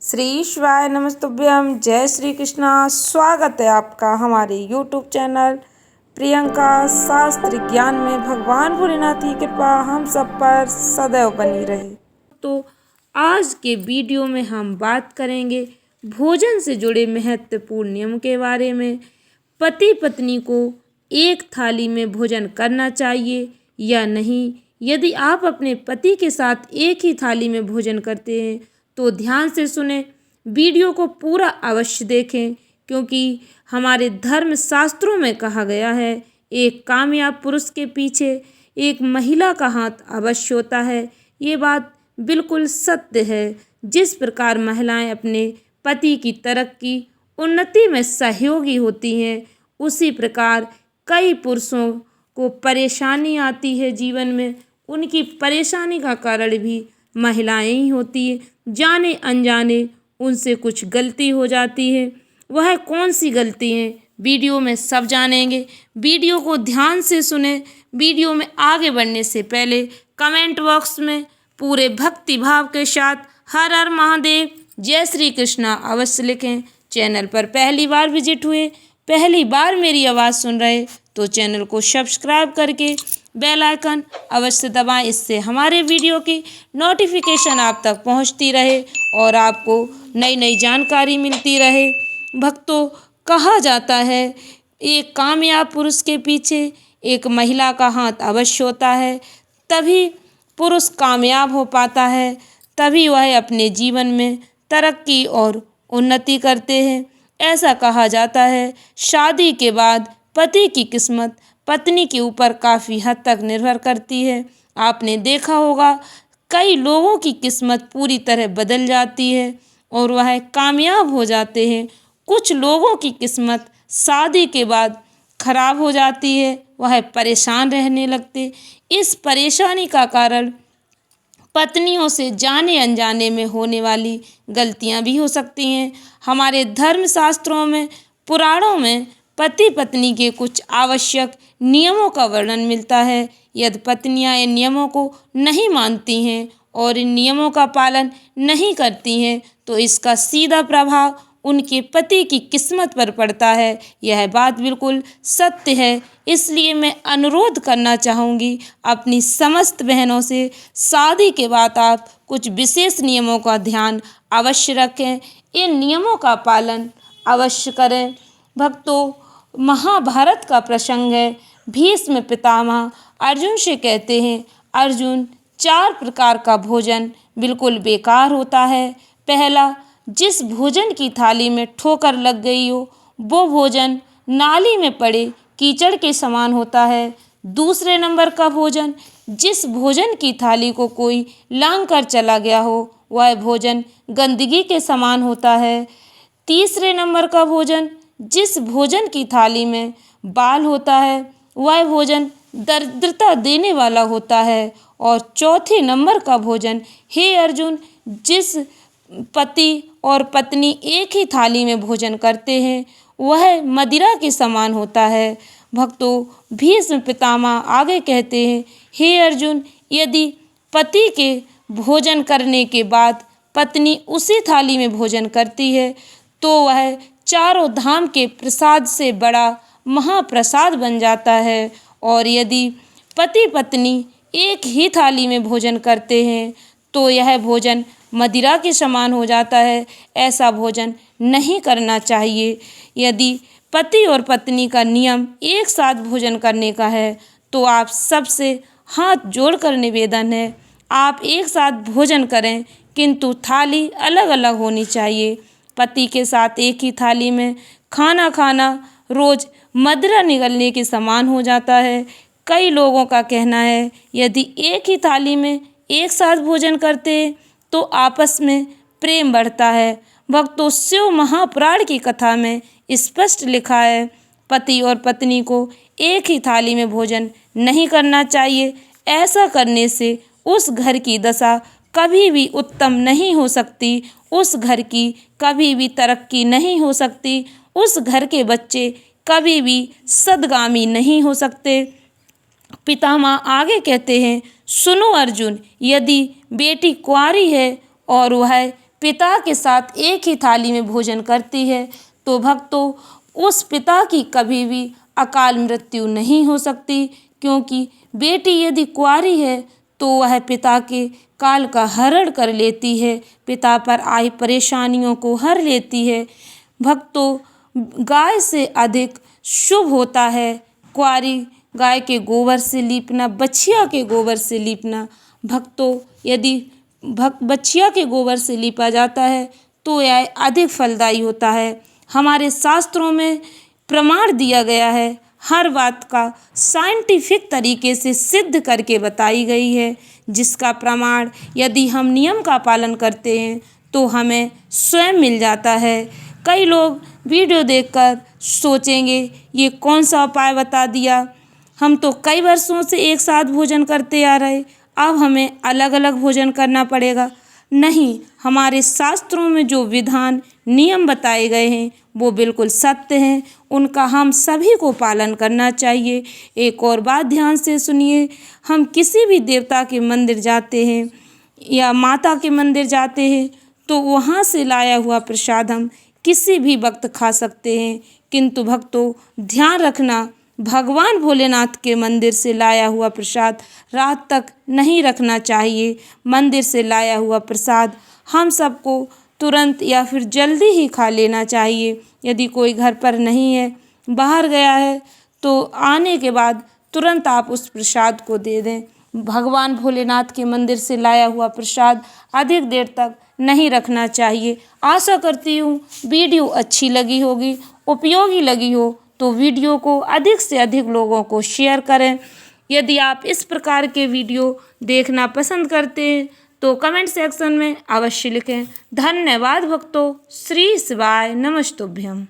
श्री शिवाय नमस्तुभ्यम। जय श्री कृष्णा। स्वागत है आपका हमारे YouTube चैनल प्रियंका शास्त्र ज्ञान में। भगवान भोलेनाथ की कृपा हम सब पर सदैव बनी रहे। तो आज के वीडियो में हम बात करेंगे भोजन से जुड़े महत्वपूर्ण नियम के बारे में। पति पत्नी को एक थाली में भोजन करना चाहिए या नहीं। यदि आप अपने पति के साथ एक ही थाली में भोजन करते हैं तो ध्यान से सुने, वीडियो को पूरा अवश्य देखें, क्योंकि हमारे धर्म शास्त्रों में कहा गया है एक कामयाब पुरुष के पीछे एक महिला का हाथ अवश्य होता है। ये बात बिल्कुल सत्य है। जिस प्रकार महिलाएं अपने पति की तरक्की उन्नति में सहयोगी होती हैं, उसी प्रकार कई पुरुषों को परेशानी आती है जीवन में। उनकी परेशानी का कारण भी महिलाएं ही होती है। जाने अनजाने उनसे कुछ गलती हो जाती है। वह कौन सी गलती है वीडियो में सब जानेंगे। वीडियो को ध्यान से सुने। वीडियो में आगे बढ़ने से पहले कमेंट बॉक्स में पूरे भक्ति भाव के साथ हर हर महादेव, जय श्री कृष्णा अवश्य लिखें। चैनल पर पहली बार विजिट हुए, पहली बार मेरी आवाज़ सुन रहे तो चैनल को सब्सक्राइब करके बेल आइकन अवश्य दबाएं। इससे हमारे वीडियो की नोटिफिकेशन आप तक पहुंचती रहे और आपको नई नई जानकारी मिलती रहे। भक्तों, कहा जाता है एक कामयाब पुरुष के पीछे एक महिला का हाथ अवश्य होता है। तभी पुरुष कामयाब हो पाता है, तभी वह अपने जीवन में तरक्की और उन्नति करते हैं। ऐसा कहा जाता है शादी के बाद पति की किस्मत पत्नी के ऊपर काफ़ी हद तक निर्भर करती है। आपने देखा होगा कई लोगों की किस्मत पूरी तरह बदल जाती है और वह कामयाब हो जाते हैं। कुछ लोगों की किस्मत शादी के बाद खराब हो जाती है, वह परेशान रहने लगते। इस परेशानी का कारण पत्नियों से जाने अनजाने में होने वाली गलतियां भी हो सकती हैं। हमारे धर्म शास्त्रों में, पुराणों में पति पत्नी के कुछ आवश्यक नियमों का वर्णन मिलता है। यदि पत्नियां इन नियमों को नहीं मानती हैं और इन नियमों का पालन नहीं करती हैं तो इसका सीधा प्रभाव उनके पति की किस्मत पर पड़ता है। यह बात बिल्कुल सत्य है। इसलिए मैं अनुरोध करना चाहूँगी अपनी समस्त बहनों से, शादी के बाद आप कुछ विशेष नियमों का ध्यान अवश्य रखें। इन नियमों का पालन अवश्य करें। भक्तों, महाभारत का प्रसंग है। भीष्म पितामह अर्जुन से कहते हैं, अर्जुन, 4 प्रकार का भोजन बिल्कुल बेकार होता है। पहला, जिस भोजन की थाली में ठोकर लग गई हो वो भोजन नाली में पड़े कीचड़ के समान होता है। दूसरे नंबर का भोजन, जिस भोजन की थाली को कोई लांघ कर चला गया हो वह भोजन गंदगी के समान होता है। तीसरे नंबर का भोजन, जिस भोजन की थाली में बाल होता है वह भोजन दरिद्रता देने वाला होता है। और चौथे नंबर का भोजन, हे अर्जुन, जिस पति और पत्नी एक ही थाली में भोजन करते हैं वह मदिरा के समान होता है। भक्तों, भीष्म पितामह आगे कहते हैं, हे अर्जुन, यदि पति के भोजन करने के बाद पत्नी उसी थाली में भोजन करती है तो वह चारों धाम के प्रसाद से बड़ा महाप्रसाद बन जाता है। और यदि पति पत्नी एक ही थाली में भोजन करते हैं तो यह भोजन मदिरा के समान हो जाता है। ऐसा भोजन नहीं करना चाहिए। यदि पति और पत्नी का नियम एक साथ भोजन करने का है तो आप सबसे हाथ जोड़कर निवेदन है, आप एक साथ भोजन करें, किंतु थाली अलग अलग होनी चाहिए। पति के साथ एक ही थाली में खाना खाना रोज मदिरा निगलने के समान हो जाता है। कई लोगों का कहना है यदि एक ही थाली में एक साथ भोजन करते हैं तो आपस में प्रेम बढ़ता है। भक्तों, शिव महापुराण की कथा में स्पष्ट लिखा है पति और पत्नी को एक ही थाली में भोजन नहीं करना चाहिए। ऐसा करने से उस घर की दशा कभी भी उत्तम नहीं हो सकती, उस घर की कभी भी तरक्की नहीं हो सकती, उस घर के बच्चे कभी भी सद्गामी नहीं हो सकते। पितामह आगे कहते हैं, सुनो अर्जुन, यदि बेटी कुंवारी है और वह पिता के साथ एक ही थाली में भोजन करती है तो भक्तों उस पिता की कभी भी अकाल मृत्यु नहीं हो सकती, क्योंकि बेटी यदि कुंवारी है तो वह पिता के काल का हरण कर लेती है, पिता पर आई परेशानियों को हर लेती है। भक्तों गाय से अधिक शुभ होता है कुंवारी गाय के गोबर से लीपना, बछिया के गोबर से लीपना। भक्तों यदि बछिया के गोबर से लीपा जाता है तो यह अधिक फलदायी होता है। हमारे शास्त्रों में प्रमाण दिया गया है, हर बात का साइंटिफिक तरीके से सिद्ध करके बताई गई है, जिसका प्रमाण यदि हम नियम का पालन करते हैं तो हमें स्वयं मिल जाता है। कई लोग वीडियो देखकर सोचेंगे ये कौन सा उपाय बता दिया, हम तो कई वर्षों से एक साथ भोजन करते आ रहे, अब हमें अलग अलग भोजन करना पड़ेगा। नहीं, हमारे शास्त्रों में जो विधान नियम बताए गए हैं वो बिल्कुल सत्य हैं, उनका हम सभी को पालन करना चाहिए। एक और बात ध्यान से सुनिए, हम किसी भी देवता के मंदिर जाते हैं या माता के मंदिर जाते हैं तो वहाँ से लाया हुआ प्रसाद हम किसी भी वक्त खा सकते हैं, किंतु भक्तों ध्यान रखना भगवान भोलेनाथ के मंदिर से लाया हुआ प्रसाद रात तक नहीं रखना चाहिए। मंदिर से लाया हुआ प्रसाद हम सबको तुरंत या फिर जल्दी ही खा लेना चाहिए। यदि कोई घर पर नहीं है, बाहर गया है, तो आने के बाद तुरंत आप उस प्रसाद को दे दें। भगवान भोलेनाथ के मंदिर से लाया हुआ प्रसाद अधिक देर तक नहीं रखना चाहिए। आशा करती हूँ वीडियो अच्छी लगी होगी, उपयोगी लगी हो तो वीडियो को अधिक से अधिक लोगों को शेयर करें। यदि आप इस प्रकार के वीडियो देखना पसंद करते हैं तो कमेंट सेक्शन में अवश्य लिखें। धन्यवाद भक्तों। श्री शिवाय नमस्तुभ्यम।